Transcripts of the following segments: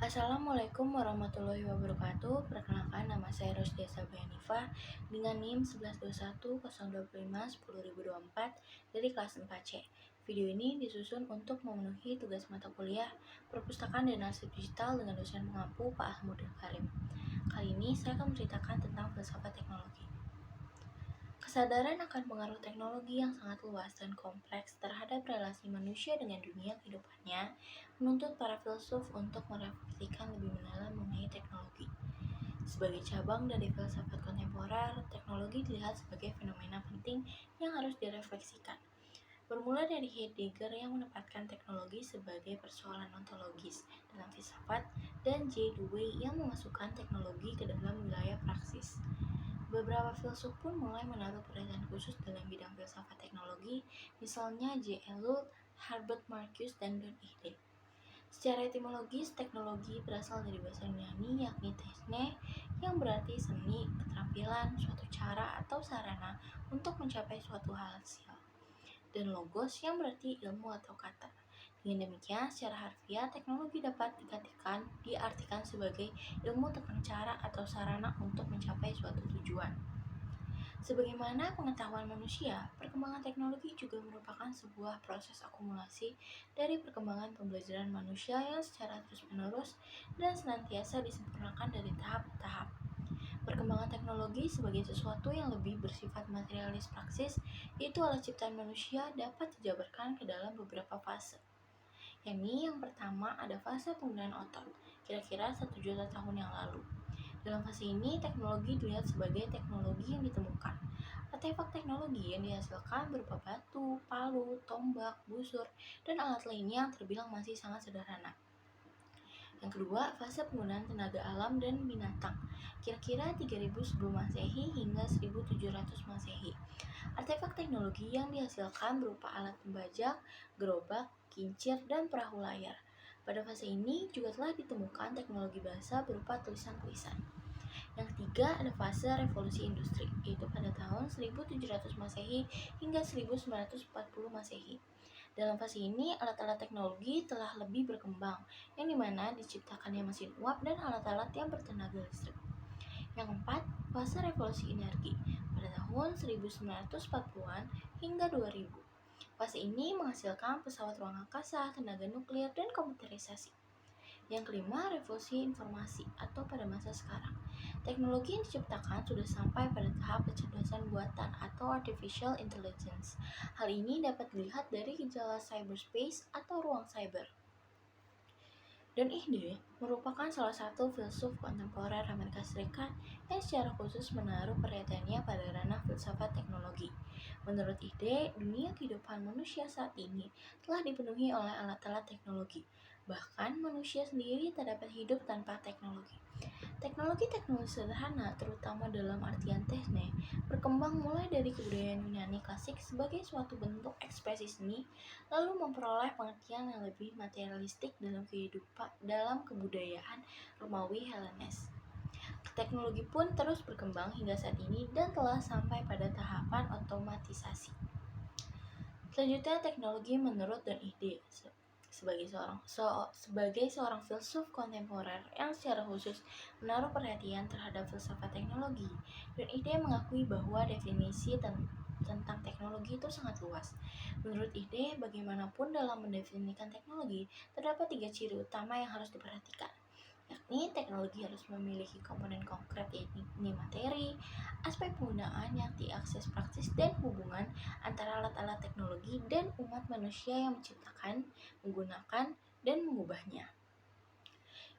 Assalamualaikum warahmatullahi wabarakatuh. Perkenalkan, nama saya Rosdia Sabrianifah dengan NIM 112102510024 dari kelas 4C. Video ini disusun untuk memenuhi tugas mata kuliah Perpustakaan dan Arsip Digital dengan dosen pengampu Pak Ahmudul Karim. Kali ini saya akan menceritakan tentang filsafat teknologi. Kesadaran akan pengaruh teknologi yang sangat luas dan kompleks terhadap relasi manusia dengan dunia kehidupannya menuntut para filsuf untuk merefleksikan lebih mendalam mengenai teknologi. Sebagai cabang dari filsafat kontemporer, teknologi dilihat sebagai fenomena penting yang harus direfleksikan. Bermula dari Heidegger yang menempatkan teknologi sebagai persoalan ontologis dalam filsafat, dan J. Dewey yang memasukkan teknologi ke dalam wilayah praksis. Beberapa filsuf pun mulai menaruh perhatian khusus dalam bidang filsafat teknologi, misalnya J. Ellul, Herbert Marcuse, dan Don Ihde. Secara etimologis, teknologi berasal dari bahasa Yunani yakni techne, yang berarti seni, keterampilan, suatu cara atau sarana untuk mencapai suatu hasil, dan logos yang berarti ilmu atau kata. Dengan demikian, secara harfiah, teknologi dapat diartikan sebagai ilmu tentang cara atau sarana untuk mencapai suatu tujuan. Sebagaimana pengetahuan manusia, perkembangan teknologi juga merupakan sebuah proses akumulasi dari perkembangan pembelajaran manusia yang secara terus-menerus dan senantiasa disempurnakan dari tahap ke tahap. Perkembangan teknologi sebagai sesuatu yang lebih bersifat materialis praksis, yaitu alat ciptaan manusia, dapat dijabarkan ke dalam beberapa fase. Yang pertama ada fase penggunaan otot, kira-kira 1 juta tahun yang lalu. Dalam fase ini, teknologi dilihat sebagai teknologi yang ditemukan. Artefak teknologi yang dihasilkan berupa batu, palu, tombak, busur, dan alat lainnya yang terbilang masih sangat sederhana. Yang kedua, fase penggunaan tenaga alam dan binatang, kira-kira 3000 sebelum Masehi hingga 1700 Masehi. Artefak teknologi yang dihasilkan berupa alat pembajak, gerobak, kincir, dan perahu layar. Pada fase ini juga telah ditemukan teknologi bahasa berupa tulisan-tulisan. Yang ketiga ada fase revolusi industri, yaitu pada tahun 1700 Masehi hingga 1940 Masehi. Dalam fase ini, alat-alat teknologi telah lebih berkembang, yang dimana diciptakannya mesin uap dan alat-alat yang bertenaga listrik. Yang keempat, fase revolusi energi pada tahun 1940-an hingga 2000. Fase ini menghasilkan pesawat ruang angkasa, tenaga nuklir, dan komputerisasi. Yang kelima, revolusi informasi atau pada masa sekarang. Teknologi yang diciptakan sudah sampai pada tahap kecerdasan buatan atau artificial intelligence. Hal ini dapat dilihat dari gejala cyberspace atau ruang cyber. Don Ihde merupakan salah satu filsuf kontemporer Amerika Serikat yang secara khusus menaruh perhatiannya pada ranah filsafat teknologi. Menurut Ihde, dunia kehidupan manusia saat ini telah dipenuhi oleh alat-alat teknologi. Bahkan manusia sendiri tak dapat hidup tanpa teknologi. Teknologi-teknologi sederhana, terutama dalam artian teknik, berkembang mulai dari kebudayaan Yunani klasik sebagai suatu bentuk ekspresi seni, lalu memperoleh pengertian yang lebih materialistik dalam kebudayaan Romawi Helenes. Teknologi pun terus berkembang hingga saat ini dan telah sampai pada tahapan otomatisasi. Selanjutnya, teknologi menurut Don Ihde sebagai seorang filsuf kontemporer yang secara khusus menaruh perhatian terhadap filsafat teknologi. Don Ihde mengakui bahwa definisi tentang teknologi itu sangat luas. Menurut Ihde, bagaimanapun dalam mendefinisikan teknologi, terdapat 3 ciri utama yang harus diperhatikan, yakni teknologi harus memiliki komponen konkret yakni materi, aspek penggunaan yang diakses praktis, dan hubungan antara alat-alat teknologi dan umat manusia yang menciptakan, menggunakan, dan mengubahnya.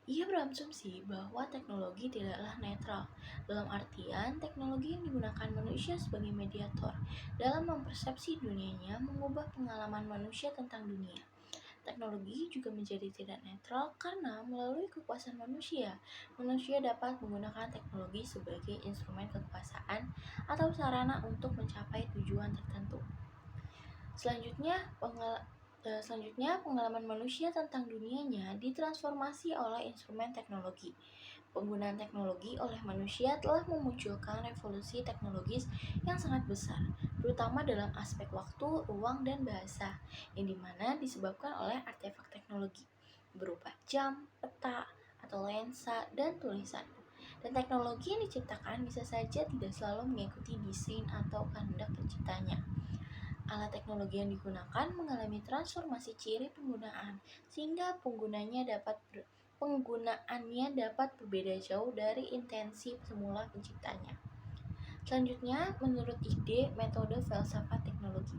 Ia berasumsi bahwa teknologi tidaklah netral, dalam artian teknologi yang digunakan manusia sebagai mediator dalam mempersepsi dunianya mengubah pengalaman manusia tentang dunia. Teknologi juga menjadi tidak netral karena melalui kekuasaan manusia dapat menggunakan teknologi sebagai instrumen kekuasaan atau sarana untuk mencapai tujuan tertentu. Selanjutnya, pengalaman manusia tentang dunianya ditransformasi oleh instrumen teknologi. Penggunaan teknologi oleh manusia telah memunculkan revolusi teknologis yang sangat besar, terutama dalam aspek waktu, ruang, dan bahasa, yang dimana disebabkan oleh artefak teknologi berupa jam, peta, atau lensa, dan tulisan. Dan teknologi yang diciptakan bisa saja tidak selalu mengikuti desain atau kehendak penciptanya. Alat teknologi yang digunakan mengalami transformasi ciri penggunaan, sehingga penggunaannya dapat berbeda jauh dari intensi semula penciptanya. Selanjutnya, menurut ide metode filsafat teknologi.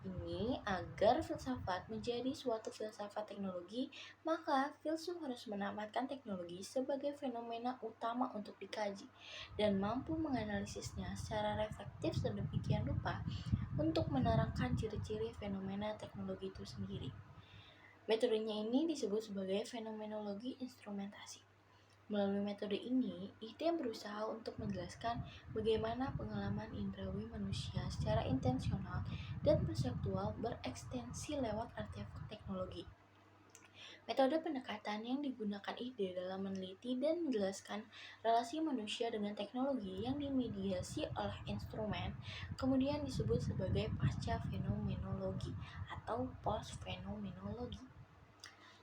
Ini agar filsafat menjadi suatu filsafat teknologi, maka filsuf harus menempatkan teknologi sebagai fenomena utama untuk dikaji dan mampu menganalisisnya secara reflektif sedemikian rupa untuk menerangkan ciri-ciri fenomena teknologi itu sendiri. Metodenya ini disebut sebagai fenomenologi instrumentasi. Melalui metode ini, ide berusaha untuk menjelaskan bagaimana pengalaman indrawi manusia secara intensional dan perseptual berekstensi lewat artefak teknologi. Metode pendekatan yang digunakan ide dalam meneliti dan menjelaskan relasi manusia dengan teknologi yang dimediasi oleh instrumen kemudian disebut sebagai pasca fenomenologi atau post-fenomenologi.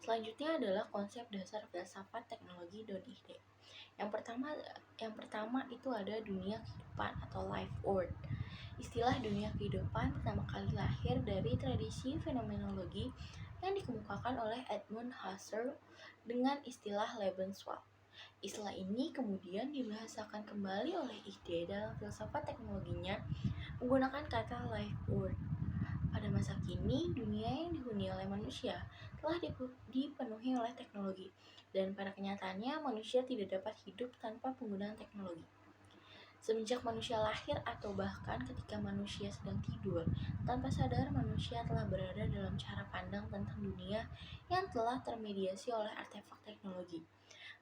Selanjutnya adalah konsep dasar filsafat teknologi dan ide. Yang pertama itu ada dunia kehidupan atau life world. Istilah dunia kehidupan pertama kali lahir dari tradisi fenomenologi yang dikemukakan oleh Edmund Husserl dengan istilah Lebenswelt. Istilah ini kemudian dibahasakan kembali oleh ide dalam filsafat teknologinya menggunakan kata life world. Pada masa kini, dunia yang dihuni oleh manusia telah dipenuhi oleh teknologi, dan pada kenyataannya manusia tidak dapat hidup tanpa penggunaan teknologi. Semenjak manusia lahir atau bahkan ketika manusia sedang tidur, tanpa sadar manusia telah berada dalam cara pandang tentang dunia yang telah termediasi oleh artefak teknologi.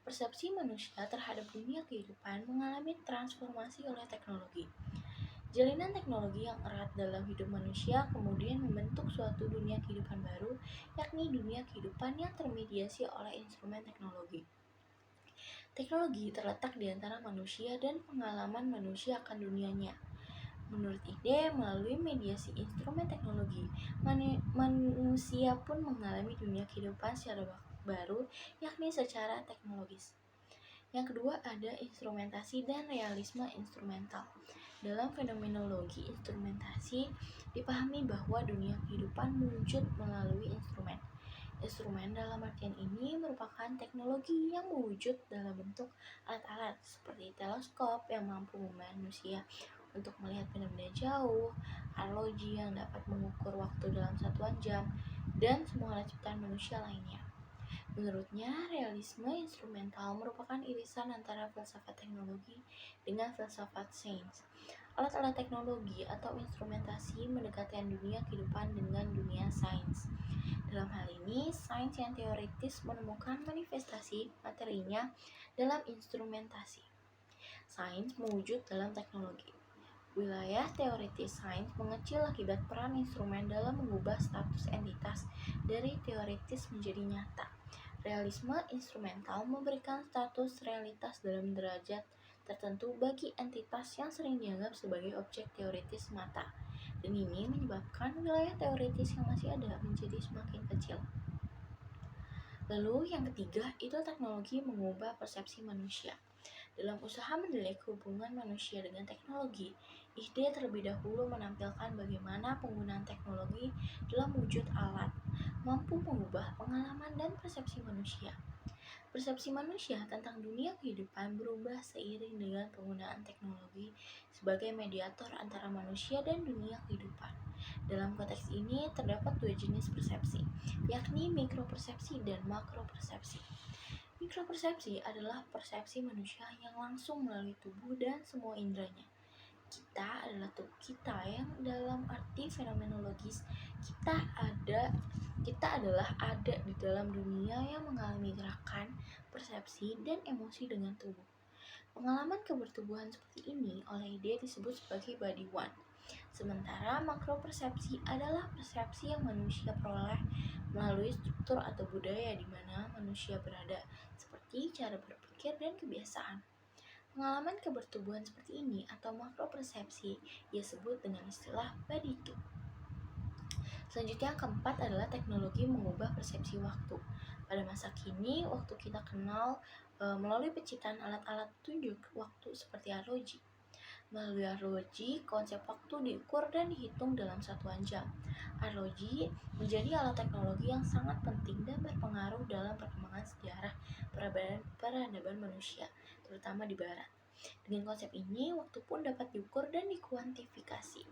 Persepsi manusia terhadap dunia kehidupan mengalami transformasi oleh teknologi. Jalinan teknologi yang erat dalam hidup manusia kemudian membentuk suatu dunia kehidupan baru, yakni dunia kehidupan yang termediasi oleh instrumen teknologi. Teknologi terletak di antara manusia dan pengalaman manusia akan dunianya. Menurut ide, melalui mediasi instrumen teknologi, manusia pun mengalami dunia kehidupan secara baru, yakni secara teknologis. Yang kedua ada instrumentasi dan realisme instrumental. Dalam fenomenologi instrumentasi, dipahami bahwa dunia kehidupan wujud melalui instrumen. Instrumen dalam artian ini merupakan teknologi yang mewujud dalam bentuk alat-alat seperti teleskop yang mampu membantu manusia untuk melihat benda-benda jauh, arloji yang dapat mengukur waktu dalam satuan jam, dan semua alat ciptaan manusia lainnya. Menurutnya, realisme instrumental merupakan irisan antara filsafat teknologi dengan filsafat sains. Alat-alat teknologi atau instrumentasi mendekatkan dunia kehidupan dengan dunia sains. Dalam hal ini, sains yang teoritis menemukan manifestasi materinya dalam instrumentasi. Sains mewujud dalam teknologi. Wilayah teoritis sains mengecil akibat peran instrumen dalam mengubah status entitas dari teoritis menjadi nyata. Realisme instrumental memberikan status realitas dalam derajat tertentu bagi entitas yang sering dianggap sebagai objek teoritis mata, dan ini menyebabkan wilayah teoritis yang masih ada menjadi semakin kecil. Lalu yang ketiga itu teknologi mengubah persepsi manusia. Dalam usaha mendelik hubungan manusia dengan teknologi, ide terlebih dahulu menampilkan bagaimana penggunaan teknologi dalam wujud alat mampu mengubah pengalaman dan persepsi manusia. Persepsi manusia tentang dunia kehidupan berubah seiring dengan penggunaan teknologi sebagai mediator antara manusia dan dunia kehidupan. Dalam konteks ini terdapat dua jenis persepsi, yakni mikropersepsi dan makropersepsi. Mikropersepsi adalah persepsi manusia yang langsung melalui tubuh dan semua inderanya. Kita adalah tubuh kita yang dalam arti fenomenologis kita adalah ada di dalam dunia yang mengalami gerakan, persepsi, dan emosi dengan tubuh. Pengalaman kebertubuhan seperti ini oleh ide disebut sebagai body one. Sementara makropersepsi adalah persepsi yang manusia peroleh melalui struktur atau budaya di mana manusia berada, seperti cara berpikir dan kebiasaan. Pengalaman kebertubuhan seperti ini atau makropersepsi ia sebut dengan istilah body two. Selanjutnya yang keempat adalah teknologi mengubah persepsi waktu. Pada masa kini, waktu kita kenal melalui penciptaan alat-alat tunjuk waktu seperti arloji. Melalui arloji, konsep waktu diukur dan dihitung dalam satuan jam. Arloji menjadi alat teknologi yang sangat penting dan berpengaruh dalam perkembangan sejarah peradaban manusia, terutama di barat. Dengan konsep ini, waktu pun dapat diukur dan dikuantifikasi.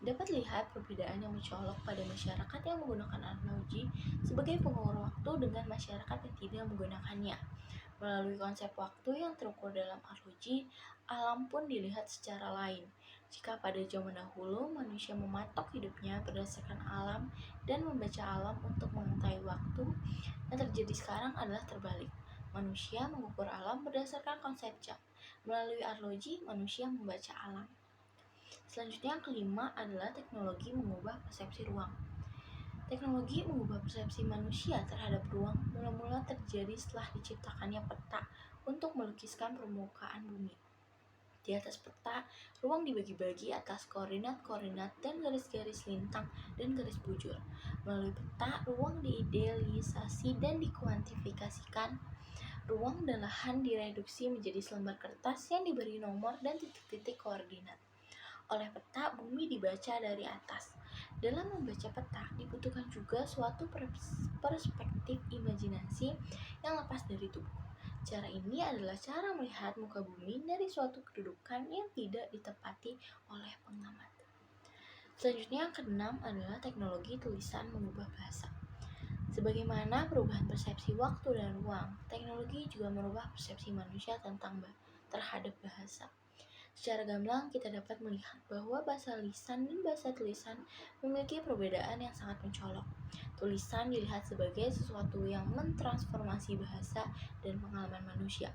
Dapat lihat perbedaan yang mencolok pada masyarakat yang menggunakan arloji sebagai pengukur waktu dengan masyarakat yang tidak menggunakannya. Melalui konsep waktu yang terukur dalam arloji, alam pun dilihat secara lain. Jika pada zaman dahulu manusia mematok hidupnya berdasarkan alam dan membaca alam untuk mengetahui waktu, yang terjadi sekarang adalah terbalik. Manusia mengukur alam berdasarkan konsep jam. Melalui arloji, manusia membaca alam. Selanjutnya yang kelima adalah teknologi mengubah persepsi ruang. Teknologi mengubah persepsi manusia terhadap ruang mula-mula terjadi setelah diciptakannya peta untuk melukiskan permukaan bumi. Di atas peta, ruang dibagi-bagi atas koordinat-koordinat dan garis-garis lintang dan garis bujur. Melalui peta, ruang diidealisasi dan dikuantifikasikan. Ruang dan lahan direduksi menjadi selembar kertas yang diberi nomor dan titik-titik koordinat. Oleh peta, bumi dibaca dari atas. Dalam membaca peta, dibutuhkan juga suatu perspektif imajinasi yang lepas dari tubuh. Cara ini adalah cara melihat muka bumi dari suatu kedudukan yang tidak ditepati oleh pengamat. Selanjutnya yang keenam adalah teknologi tulisan mengubah bahasa. Sebagaimana perubahan persepsi waktu dan ruang, teknologi juga merubah persepsi manusia terhadap bahasa. Secara gamblang kita dapat melihat bahwa bahasa lisan dan bahasa tulisan memiliki perbedaan yang sangat mencolok. Tulisan dilihat sebagai sesuatu yang mentransformasi bahasa dan pengalaman manusia.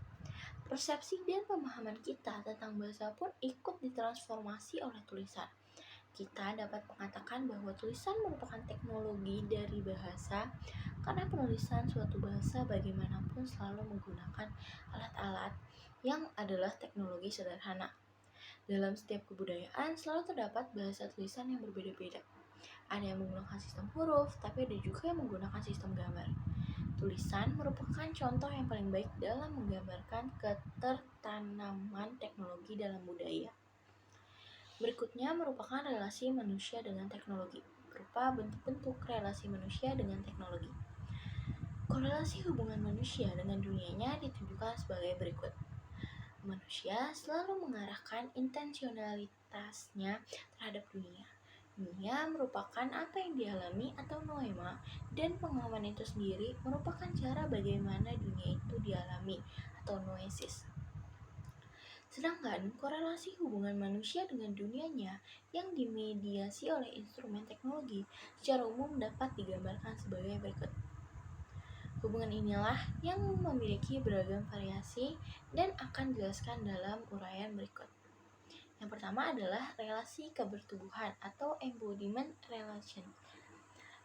Persepsi dan pemahaman kita tentang bahasa pun ikut ditransformasi oleh tulisan. Kita dapat mengatakan bahwa tulisan merupakan teknologi dari bahasa karena penulisan suatu bahasa bagaimanapun selalu menggunakan alat-alat yang adalah teknologi sederhana. Dalam setiap kebudayaan selalu terdapat bahasa tulisan yang berbeda-beda. Ada yang menggunakan sistem huruf, tapi ada juga yang menggunakan sistem gambar. Tulisan merupakan contoh yang paling baik dalam menggambarkan ketertanaman teknologi dalam budaya. Berikutnya merupakan relasi manusia dengan teknologi, berupa bentuk-bentuk relasi manusia dengan teknologi. Korelasi hubungan manusia dengan dunianya ditunjukkan sebagai berikut. Manusia selalu mengarahkan intensionalitasnya terhadap dunia. Dunia merupakan apa yang dialami atau noema, dan pengalaman itu sendiri merupakan cara bagaimana dunia itu dialami atau noesis. Sedangkan korelasi hubungan manusia dengan dunianya yang dimediasi oleh instrumen teknologi secara umum dapat digambarkan sebagai berikut. Hubungan inilah yang memiliki beragam variasi dan akan dijelaskan dalam uraian berikut. Yang pertama adalah relasi kebertubuhan atau embodiment relation.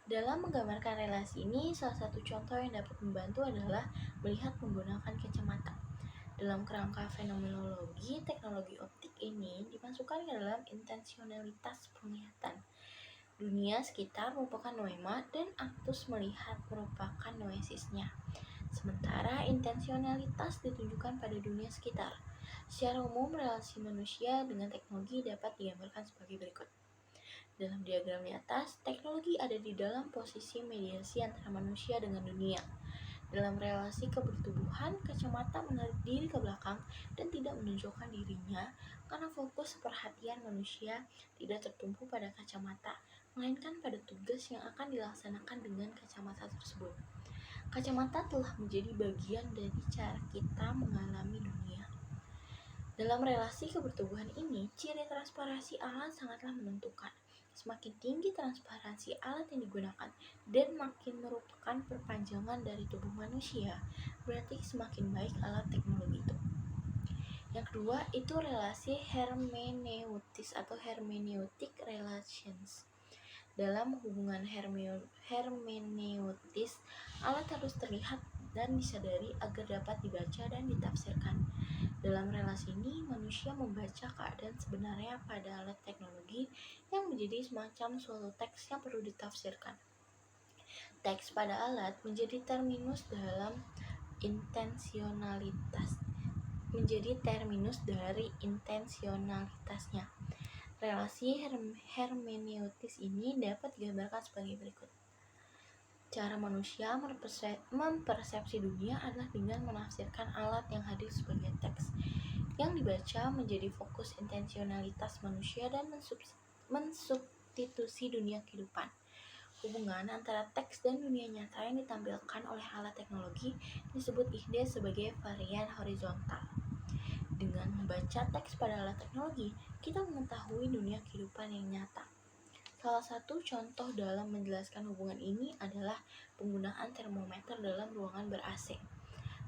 Dalam menggambarkan relasi ini, salah satu contoh yang dapat membantu adalah melihat menggunakan kacamata. Dalam kerangka fenomenologi, teknologi optik ini dimasukkan ke dalam intensionalitas penglihatan. Dunia sekitar merupakan noema dan aktus melihat merupakan noesisnya. Sementara intensionalitas ditunjukkan pada dunia sekitar. Secara umum, relasi manusia dengan teknologi dapat digambarkan sebagai berikut. Dalam diagram di atas, teknologi ada di dalam posisi mediasi antara manusia dengan dunia. Dalam relasi kebertubuhan, kacamata menarik diri ke belakang dan tidak menunjukkan dirinya karena fokus perhatian manusia tidak tertumpu pada kacamata, melainkan pada tugas yang akan dilaksanakan dengan kacamata tersebut. Kacamata telah menjadi bagian dari cara kita mengalami dunia. Dalam relasi kebertubuhan ini, ciri transparansi alat sangatlah menentukan. Semakin tinggi transparansi alat yang digunakan dan makin merupakan perpanjangan dari tubuh manusia, berarti semakin baik alat teknologi itu. Yang kedua itu relasi hermeneutis atau hermeneutic relations. Dalam hubungan hermeneutis, alat harus terlihat dan disadari agar dapat dibaca dan ditafsirkan. Dalam relasi ini, manusia membaca keadaan sebenarnya pada alat teknologi yang menjadi semacam suatu teks yang perlu ditafsirkan. Teks pada alat menjadi terminus dari intensionalitasnya. Relasi hermeneutis ini dapat digambarkan sebagai berikut. Cara manusia mempersepsi dunia adalah dengan menafsirkan alat yang hadir sebagai teks. Yang dibaca menjadi fokus intensionalitas manusia dan mensubstitusi dunia kehidupan. Hubungan antara teks dan dunia nyata yang ditampilkan oleh alat teknologi disebut ide sebagai varian horizontal. Dengan membaca teks pada alat teknologi, kita mengetahui dunia kehidupan yang nyata. Salah satu contoh dalam menjelaskan hubungan ini adalah penggunaan termometer dalam ruangan ber-AC.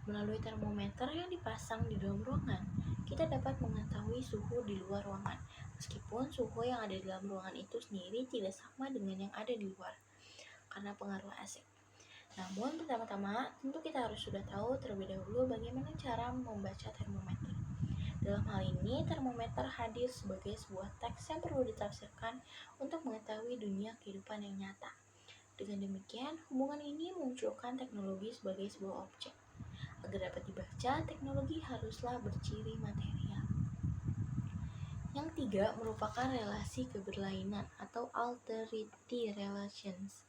Melalui termometer yang dipasang di dalam ruangan, kita dapat mengetahui suhu di luar ruangan, meskipun suhu yang ada di dalam ruangan itu sendiri tidak sama dengan yang ada di luar, karena pengaruh AC. Namun, pertama-tama, tentu kita harus sudah tahu terlebih dahulu bagaimana cara membaca termometer. Dalam hal ini, termometer hadir sebagai sebuah teks yang perlu ditafsirkan untuk mengetahui dunia kehidupan yang nyata. Dengan demikian, hubungan ini memunculkan teknologi sebagai sebuah objek. Agar dapat dibaca, teknologi haruslah berciri material. Yang tiga merupakan relasi keberlainan atau alterity relations.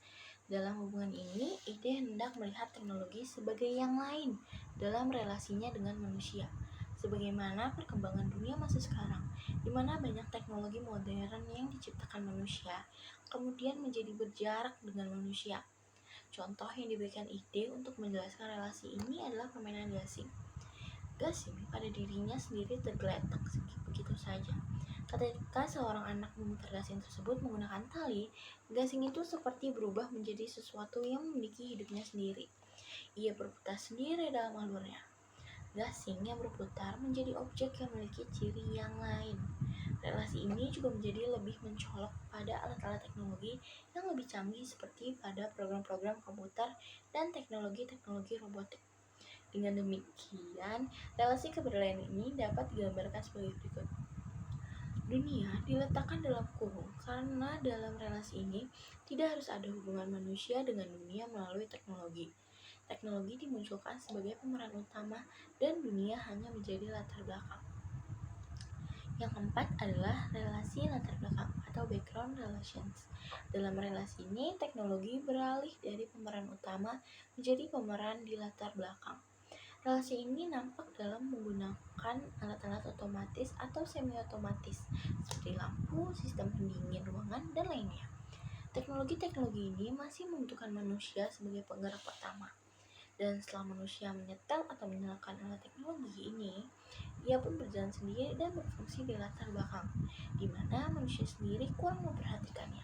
Dalam hubungan ini, ide hendak melihat teknologi sebagai yang lain dalam relasinya dengan manusia. Sebagaimana perkembangan dunia masa sekarang, di mana banyak teknologi modern yang diciptakan manusia, kemudian menjadi berjarak dengan manusia. Contoh yang diberikan ide untuk menjelaskan relasi ini adalah permainan gasing. Gasing pada dirinya sendiri tergeletak begitu saja. Ketika seorang anak memutar gasing tersebut menggunakan tali, gasing itu seperti berubah menjadi sesuatu yang memiliki hidupnya sendiri. Ia berputar sendiri dalam alurnya. Gasing yang berputar menjadi objek yang memiliki ciri yang lain. Relasi ini juga menjadi lebih mencolok pada alat-alat teknologi yang lebih canggih seperti pada program-program komputer dan teknologi-teknologi robotik. Dengan demikian, relasi keberlainan ini dapat digambarkan sebagai berikut. Dunia diletakkan dalam kurung karena dalam relasi ini tidak harus ada hubungan manusia dengan dunia melalui teknologi. Teknologi dimunculkan sebagai pemeran utama dan dunia hanya menjadi latar belakang. Yang keempat adalah relasi latar belakang atau background relations. Dalam relasi ini, teknologi beralih dari pemeran utama menjadi pemeran di latar belakang. Relasi ini nampak dalam menggunakan alat-alat otomatis atau semi-otomatis seperti lampu, sistem pendingin ruangan, dan lainnya. Teknologi-teknologi ini masih membutuhkan manusia sebagai penggerak pertama. Dan setelah manusia menyetel atau menyalakan alat teknologi ini, ia pun berjalan sendiri dan berfungsi di latar belakang, di mana manusia sendiri kurang memperhatikannya.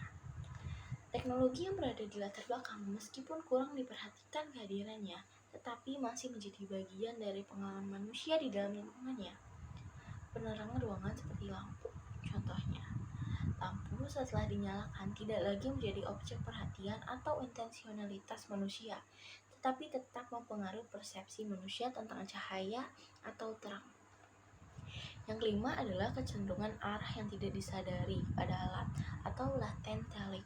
Teknologi yang berada di latar belakang meskipun kurang diperhatikan kehadirannya, tetapi masih menjadi bagian dari pengalaman manusia di dalam lingkungannya. Penerangan ruangan seperti lampu, contohnya. Lampu setelah dinyalakan tidak lagi menjadi objek perhatian atau intensionalitas manusia, tetapi tetap mempengaruhi persepsi manusia tentang cahaya atau terang. Yang kelima adalah kecenderungan arah yang tidak disadari pada alat atau latent telling.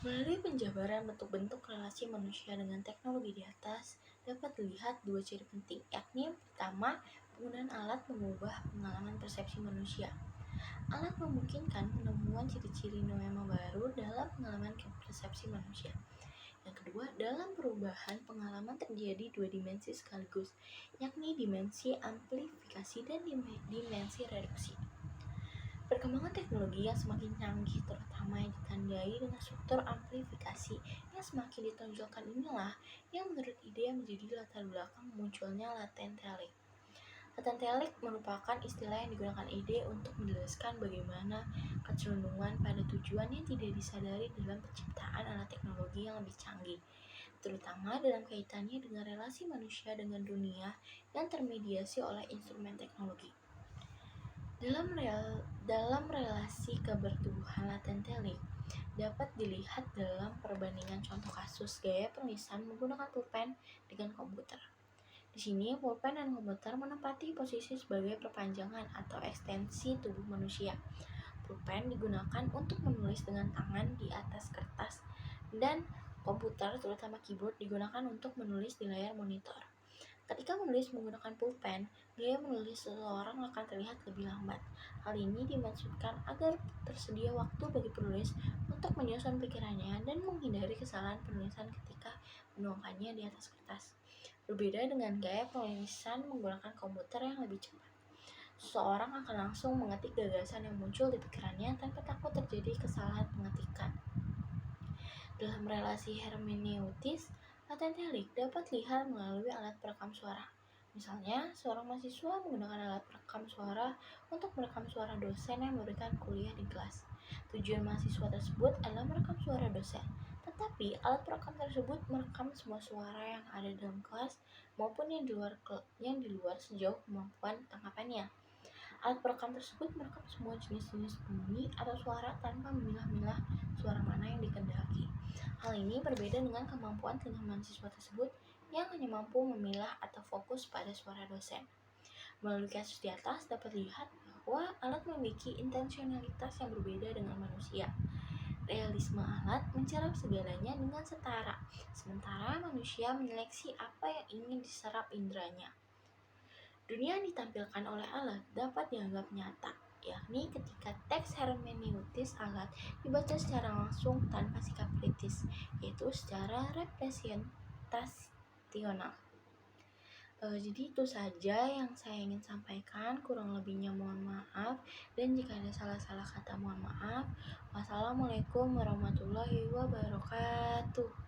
Melalui penjabaran bentuk-bentuk relasi manusia dengan teknologi di atas, dapat dilihat dua ciri penting, yakni pertama, penggunaan alat mengubah pengalaman persepsi manusia. Alat memungkinkan penemuan ciri-ciri noema baru dalam pengalaman persepsi manusia. Yang kedua, dalam perubahan pengalaman terjadi dua dimensi sekaligus, yakni dimensi amplifikasi dan dimensi reduksi. Perkembangan teknologi yang semakin canggih, terutama yang ditandai dengan struktur amplifikasi yang semakin ditonjolkan inilah yang menurut ide menjadi latar belakang munculnya latent telling. Latent telling merupakan istilah yang digunakan ide untuk menjelaskan bagaimana kecenderungan pada tujuan yang tidak disadari dalam penciptaan alat teknologi yang lebih canggih, terutama dalam kaitannya dengan relasi manusia dengan dunia yang termediasi oleh instrumen teknologi. Dalam relasi kebertubuhan latent telling, dapat dilihat dalam perbandingan contoh kasus gaya penulisan menggunakan pulpen dengan komputer. Di sini, pulpen dan komputer menempati posisi sebagai perpanjangan atau ekstensi tubuh manusia. Pulpen digunakan untuk menulis dengan tangan di atas kertas, dan komputer, terutama keyboard, digunakan untuk menulis di layar monitor. Ketika menulis menggunakan pulpen, gaya menulis seseorang akan terlihat lebih lambat. Hal ini dimaksudkan agar tersedia waktu bagi penulis untuk menyusun pikirannya dan menghindari kesalahan penulisan ketika menuangkannya di atas kertas. Berbeda dengan gaya penulisan menggunakan komputer yang lebih cepat. Seseorang akan langsung mengetik gagasan yang muncul di pikirannya tanpa takut terjadi kesalahan pengetikan. Dalam relasi hermeneutis, laten telik dapat dilihat melalui alat perekam suara. Misalnya, seorang mahasiswa menggunakan alat perekam suara untuk merekam suara dosen yang memberikan kuliah di kelas. Tujuan mahasiswa tersebut adalah merekam suara dosen, tetapi alat perekam tersebut merekam semua suara yang ada dalam kelas maupun yang di luar sejauh kemampuan tangkapannya. Alat perekam tersebut merekam semua jenis-jenis bunyi atau suara tanpa memilah-milah suara mana yang dikehendaki. Hal ini berbeda dengan kemampuan telinga mahasiswa tersebut yang hanya mampu memilah atau fokus pada suara dosen. Melalui kasus di atas dapat dilihat bahwa alat memiliki intensionalitas yang berbeda dengan manusia. Realisme alat mencerap segalanya dengan setara, sementara manusia menyeleksi apa yang ingin diserap inderanya. Dunia yang ditampilkan oleh alat dapat dianggap nyata, yakni ketika teks hermeneutis alat dibaca secara langsung tanpa sikap kritis, yaitu secara representasional. Jadi itu saja yang saya ingin sampaikan, kurang lebihnya mohon maaf, dan jika ada salah-salah kata mohon maaf. Wassalamualaikum warahmatullahi wabarakatuh.